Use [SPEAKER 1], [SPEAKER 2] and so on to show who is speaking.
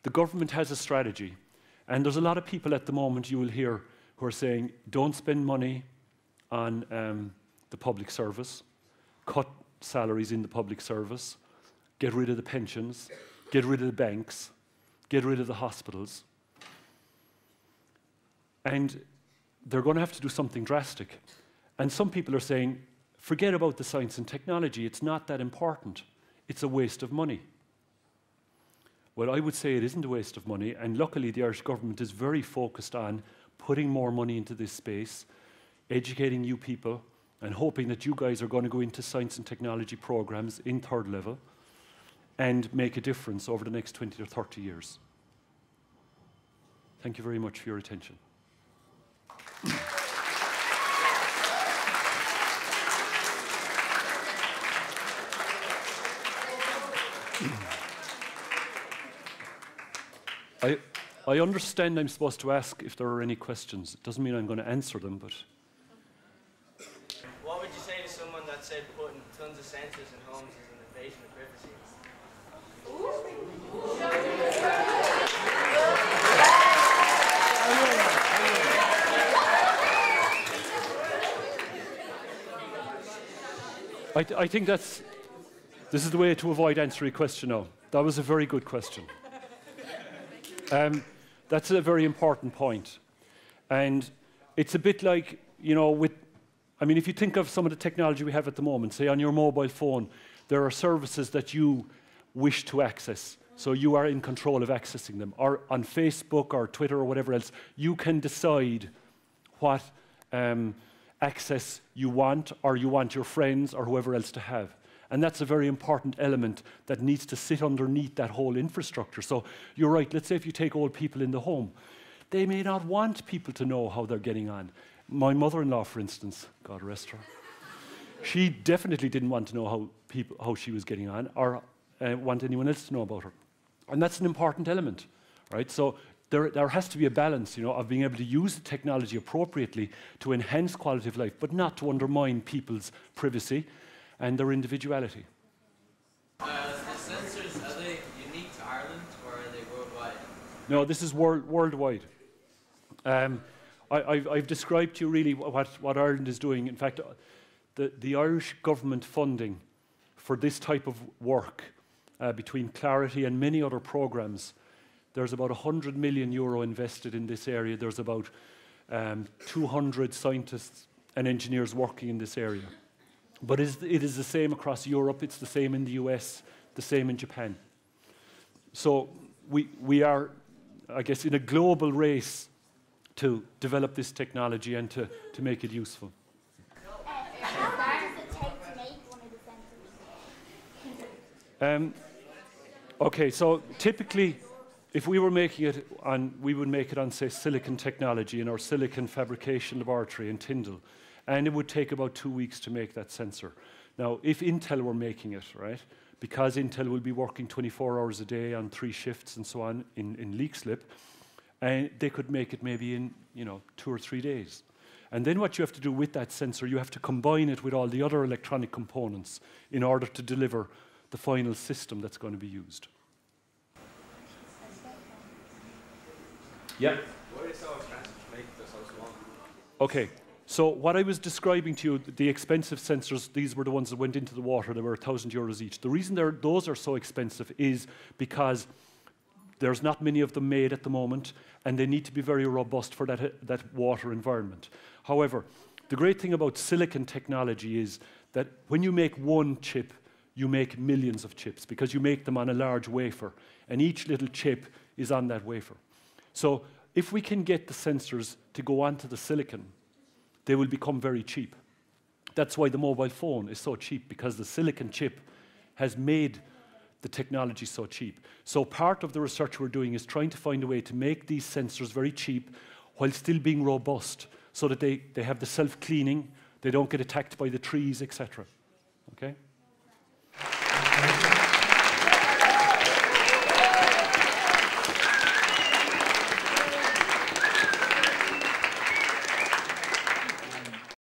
[SPEAKER 1] the government has a strategy, and there's a lot of people at the moment you will hear who are saying, don't spend money on the public service, cut salaries in the public service, get rid of the pensions, get rid of the banks, get rid of the hospitals. And they're going to have to do something drastic. And some people are saying, forget about the science and technology, it's not that important. It's a waste of money. Well, I would say it isn't a waste of money, and luckily the Irish government is very focused on putting more money into this space, educating you people, and hoping that you guys are going to go into science and technology programs in third level and make a difference over the next 20 or 30 years. Thank you very much for your attention. I understand I'm supposed to ask if there are any questions. It doesn't mean I'm going to answer them, but...
[SPEAKER 2] What would you say to someone that said putting tons of sensors in homes is an invasion of privacy?
[SPEAKER 1] I think this is the way to avoid answering a question now. That was a very good question. That's a very important point. And it's a bit like, you know, I mean, if you think of some of the technology we have at the moment, say on your mobile phone, there are services that you wish to access. So you are in control of accessing them. Or on Facebook or Twitter or whatever else, you can decide what access you want, or you want your friends or whoever else to have. And that's a very important element that needs to sit underneath that whole infrastructure. So you're right, let's say if you take old people in the home, they may not want people to know how they're getting on. My mother-in-law, for instance, God rest her, she definitely didn't want to know how she was getting on, or want anyone else to know about her. And that's an important element, right? So there has to be a balance, you know, of being able to use the technology appropriately to enhance quality of life, but not to undermine people's privacy and their individuality.
[SPEAKER 2] The sensors, are they unique to Ireland or are they worldwide?
[SPEAKER 1] No, this is worldwide. I've described to you really what Ireland is doing. In fact, the Irish government funding for this type of work between CLARITY and many other programs, there's about €100 million invested in this area. There's about 200 scientists and engineers working in this area. But it is the same across Europe, it's the same in the US, the same in Japan. So we are, I guess, in a global race to develop this technology and to make it useful.
[SPEAKER 3] How long does it take to make one of the sensors?
[SPEAKER 1] Okay, so typically, if we were making it on, we would make it on, say, silicon technology in our silicon fabrication laboratory in Tyndall. And it would take about 2 weeks to make that sensor. Now, if Intel were making it, right, because Intel will be working 24 hours a day on 3 shifts and so on in leak slip, and they could make it maybe in, you know, 2 or 3 days. And then what you have to do with that sensor, you have to combine it with all the other electronic components in order to deliver the final system that's going to be used. Yeah?
[SPEAKER 2] Why are they so expensive to make this so small?
[SPEAKER 1] Okay. So what I was describing to you, the expensive sensors, these were the ones that went into the water. They were €1,000 each. The reason those are so expensive is because there's not many of them made at the moment, and they need to be very robust for that water environment. However, the great thing about silicon technology is that when you make one chip, you make millions of chips because you make them on a large wafer, and each little chip is on that wafer. So if we can get the sensors to go onto the silicon, they will become very cheap. That's why the mobile phone is so cheap, because the silicon chip has made the technology so cheap. So part of the research we're doing is trying to find a way to make these sensors very cheap while still being robust, so that they have the self-cleaning, they don't get attacked by the trees, etc. Okay?